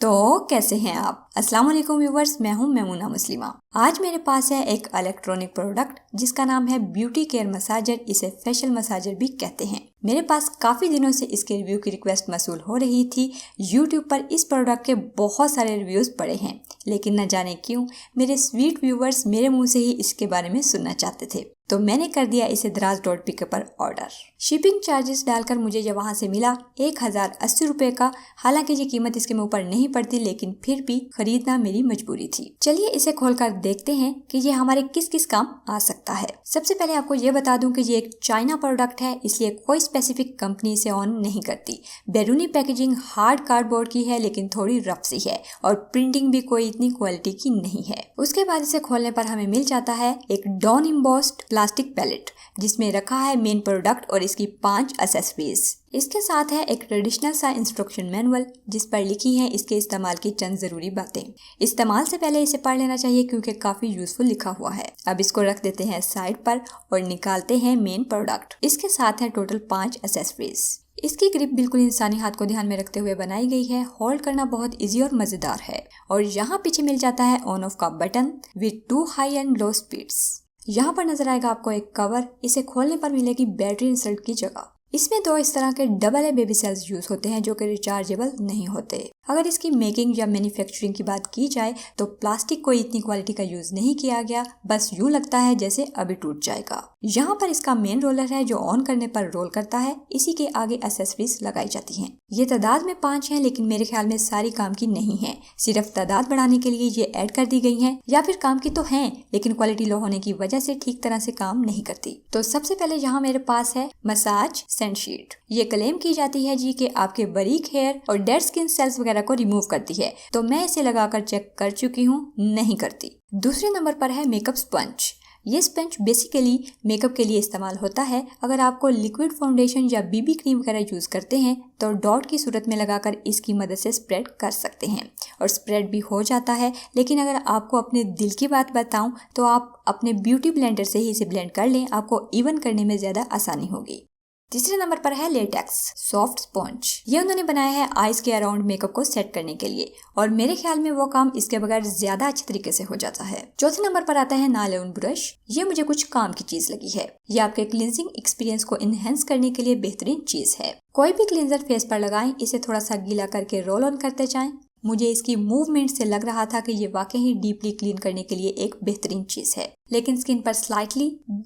तो कैसे हैं आप? अस्सलाम वालेकुम व्यूवर्स, मैं हूं मेमुना मुस्लिमा। आज मेरे पास है एक इलेक्ट्रॉनिक प्रोडक्ट जिसका नाम है ब्यूटी केयर मसाजर। इसे फेशियल मसाजर भी कहते हैं। मेरे पास काफी दिनों से इसके रिव्यू की रिक्वेस्ट मसूल हो रही थी। YouTube पर इस प्रोडक्ट के बहुत सारे रिव्यूज पड़े हैं, लेकिन न जाने क्यों मेरे स्वीट व्यूवर्स मेरे मुंह से ही इसके बारे में सुनना चाहते थे, तो मैंने कर दिया इसे दराज.pk पर ऑर्डर। शिपिंग चार्जेस डालकर मुझे ये वहां से मिला 1080 रुपए का। हालांकि ये कीमत इसके मुंह पर नहीं पड़ती, लेकिन फिर भी खरीदना मेरी मजबूरी थी। चलिए इसे खोलकर देखते हैं कि ये हमारे किस किस काम आ सकता है। सबसे पहले आपको ये बता दूं कि ये एक चाइना प्रोडक्ट है, इसलिए कोई स्पेसिफिक कंपनी इसे ऑन नहीं करती। बैरूनी पैकेजिंग हार्ड कार्डबोर्ड की है, लेकिन थोड़ी रफ सी है, और प्रिंटिंग भी कोई इतनी क्वालिटी की नहीं है। उसके बाद इसे खोलने पर हमें मिल जाता है एक डॉन इम्बॉस्ड प्लास्टिक पैलेट, जिसमें रखा है मेन प्रोडक्ट और इसकी 5 एक्सेसरीज। इसके साथ है एक ट्रेडिशनल सा इंस्ट्रक्शन मैनुअल, जिस पर लिखी है इसके इस्तेमाल की चंद जरूरी बातें। इस्तेमाल से पहले इसे पढ़ लेना चाहिए क्योंकि काफी यूजफुल लिखा हुआ है। अब इसको रख देते हैं साइड पर और निकालते हैं मेन प्रोडक्ट। इसके साथ है टोटल 5 एक्सेसरीज। इसकी ग्रिप बिल्कुल इंसानी हाथ को ध्यान में रखते हुए बनाई गई है। होल्ड करना बहुत इजी और मजेदार है। और यहाँ पीछे मिल जाता है ऑन ऑफ का button with 2 high and low speeds. यहाँ पर नजर आएगा आपको एक कवर। इसे खोलने पर मिलेगी बैटरी इंसर्ट की जगह। इसमें 2 इस तरह के double A baby cells use होते हैं जो कि रिचार्जेबल नहीं होते। अगर इसकी मेकिंग या मैन्युफैक्चरिंग की बात की जाए तो प्लास्टिक को इतनी क्वालिटी का यूज नहीं किया गया, बस यूं लगता है जैसे अभी टूट जाएगा। यहाँ पर इसका मेन रोलर है जो ऑन करने पर रोल करता है। इसी के आगे एक्सेसरीज लगाई जाती हैं। ये तादाद में 5 हैं, लेकिन मेरे ख्याल में सारी काम की नहीं है। सिर्फ तादाद बढ़ाने के लिए ये ऐड कर दी गई हैं, या फिर काम की तो हैं लेकिन क्वालिटी लो होने की वजह से ठीक तरह से काम नहीं करती। तो सबसे पहले यहाँ मेरे पास है मसाज सेंट शीट। ये क्लेम की जाती है जी कि आपके बारीक हेयर और डेड स्किन सेल्स वगैरह को रिमूव करती है, तो मैं इसे लगाकर चेक कर चुकी हूँ, नहीं करती। दूसरे नंबर पर है मेकअप स्पंज। ये स्पंज बेसिकली मेकअप के लिए इस्तेमाल होता है। अगर आपको लिक्विड फाउंडेशन या बीबी क्रीम वगैरह यूज करते हैं तो डॉट की सूरत में लगाकर इसकी मदद से स्प्रेड कर सकते हैं, और स्प्रेड भी हो जाता है। लेकिन अगर आपको अपने दिल की बात बताऊं तो आप अपने ब्यूटी ब्लेंडर से ही इसे ब्लेंड कर लें, आपको इवन करने में ज्यादा आसानी होगी। तीसरे नंबर पर है लेटेक्स सॉफ्ट स्पॉन्ज। ये उन्होंने बनाया है आईज के अराउंड मेकअप को सेट करने के लिए, और मेरे ख्याल में वो काम इसके बगैर ज्यादा अच्छे तरीके से हो जाता है। चौथे नंबर पर आता है नायलॉन ब्रश। ये मुझे कुछ काम की चीज लगी है। ये आपके क्लींजिंग एक्सपीरियंस को इनहेंस करने के लिए बेहतरीन चीज है। कोई भी क्लींजर फेस पर लगाएं, इसे थोड़ा सा गीला करके रोल ऑन करते जाएं। मुझे इसकी मूवमेंट से लग रहा था कि ये वाकई ही डीपली क्लीन करने के लिए एक बेहतरीन चीज है, लेकिन स्किन पर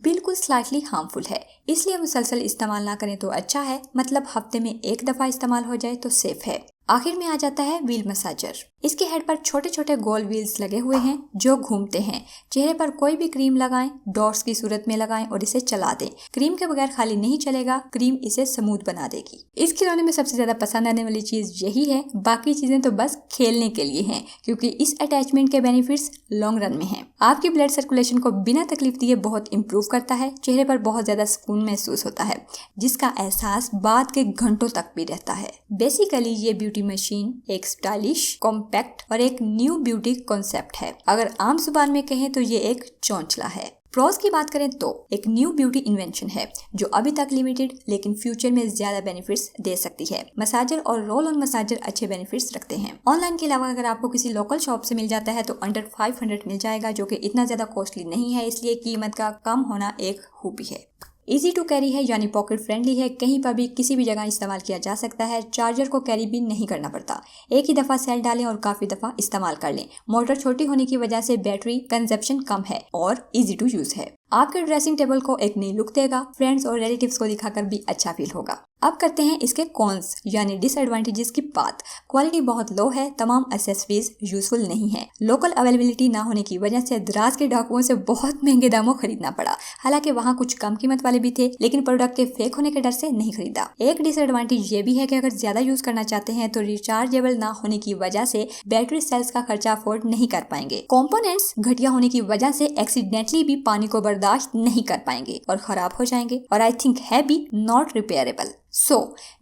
बिल्कुल स्लाइटली हार्मफुल है। इसलिए मुसलसल इस्तेमाल ना करें तो अच्छा है, मतलब हफ्ते में 1 दफा इस्तेमाल हो जाए तो सेफ है। आखिर में आ जाता है व्हील मसाजर। इसके हेड पर छोटे छोटे गोल व्हील्स लगे हुए हैं जो घूमते हैं। चेहरे पर कोई भी क्रीम लगाएं, डॉट्स की सूरत में लगाएं और इसे चला दें। क्रीम के बगैर खाली नहीं चलेगा, क्रीम इसे स्मूथ बना देगी। इस खिलौने में सबसे ज्यादा पसंद आने वाली चीज यही है। बाकी चीजें तो बस खेलने के लिए हैं, क्योंकि इस अटैचमेंट के बेनिफिट्स लॉन्ग रन में हैं। आपकी ब्लड सर्कुलेशन को बिना तकलीफ दिए बहुत इंप्रूव करता है। चेहरे पर बहुत ज्यादा सुकून महसूस होता है, जिसका एहसास बाद के घंटों तक भी रहता है। बेसिकली ये ब्यूटी मशीन एक स्टाइलिश, कॉम्पैक्ट और एक न्यू ब्यूटी कॉन्सेप्ट है। अगर आम जुबान में कहें तो ये एक चौंचला है। प्रोस की बात करें तो एक न्यू ब्यूटी इन्वेंशन है जो अभी तक लिमिटेड, लेकिन फ्यूचर में ज्यादा बेनिफिट्स दे सकती है। मसाजर और रोल ऑन मसाजर अच्छे बेनिफिट्स रखते हैं। ऑनलाइन के अलावा अगर आपको किसी लोकल शॉप से मिल जाता है तो अंडर 500 मिल जाएगा, जो कि इतना ज्यादा कॉस्टली नहीं है, इसलिए कीमत का कम होना एक खूबी है। इजी टू कैरी है, यानी पॉकेट फ्रेंडली है। कहीं पर भी किसी भी जगह इस्तेमाल किया जा सकता है। चार्जर को कैरी भी नहीं करना पड़ता। एक ही दफा सेल डालें और काफी दफा इस्तेमाल कर लें। मोटर छोटी होने की वजह से बैटरी कंजप्शन कम है और इजी टू यूज है। आपके ड्रेसिंग टेबल को एक नई लुक देगा। फ्रेंड्स और रिलेटिव्स को दिखाकर भी अच्छा फील होगा। अब करते हैं इसके कॉन्स यानी डिसएडवांटेजेस की बात। क्वालिटी बहुत लो है। तमाम एक्सेसरीज यूजफुल नहीं है। लोकल अवेलेबिलिटी ना होने की वजह से दराज के डाकुओं से बहुत महंगे दामों खरीदना पड़ा। हालांकि वहाँ कुछ कम कीमत वाले भी थे, लेकिन प्रोडक्ट के फेक होने के डर से नहीं खरीदा। एक डिसएडवांटेज ये भी है कि अगर ज्यादा यूज करना चाहते हैं तो रिचार्जेबल ना होने की वजह से बैटरी सेल्स का खर्चा अफोर्ड नहीं कर पाएंगे। कंपोनेंट्स घटिया होने की वजह से एक्सीडेंटली भी पानी को बर्दाश्त नहीं कर पाएंगे और खराब हो जाएंगे, और आई थिंक है भी नॉट रिपेयरेबल।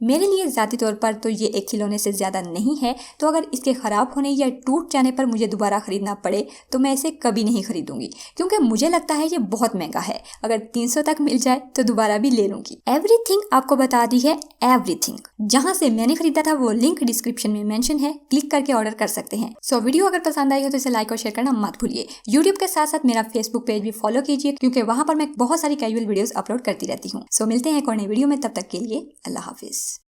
मेरे लिए ज़ाती तौर पर तो ये एक खिलौने से ज़्यादा नहीं है, तो अगर इसके ख़राब होने या टूट जाने पर मुझे दोबारा ख़रीदना पड़े तो मैं इसे कभी नहीं खरीदूंगी, क्योंकि मुझे लगता है ये बहुत महंगा है। अगर 300 तक मिल जाए तो दोबारा भी ले लूँगी। एवरीथिंग आपको बता दी है, एवरीथिंग। जहाँ से मैंने खरीदा था वो लिंक डिस्क्रिप्शन में मेंशन है, क्लिक करके ऑर्डर कर सकते हैं। वीडियो अगर पसंद आई हो तो इसे लाइक और शेयर करना मत भूलिए। यूट्यूब के साथ साथ मेरा फेसबुक पेज भी फॉलो कीजिए, क्योंकि वहाँ पर मैं बहुत सारी कैजुअल वीडियोस अपलोड करती रहती हूँ। मिलते हैं एक और नई वीडियो में, तब तक के लिए अल्लाह हाफिज।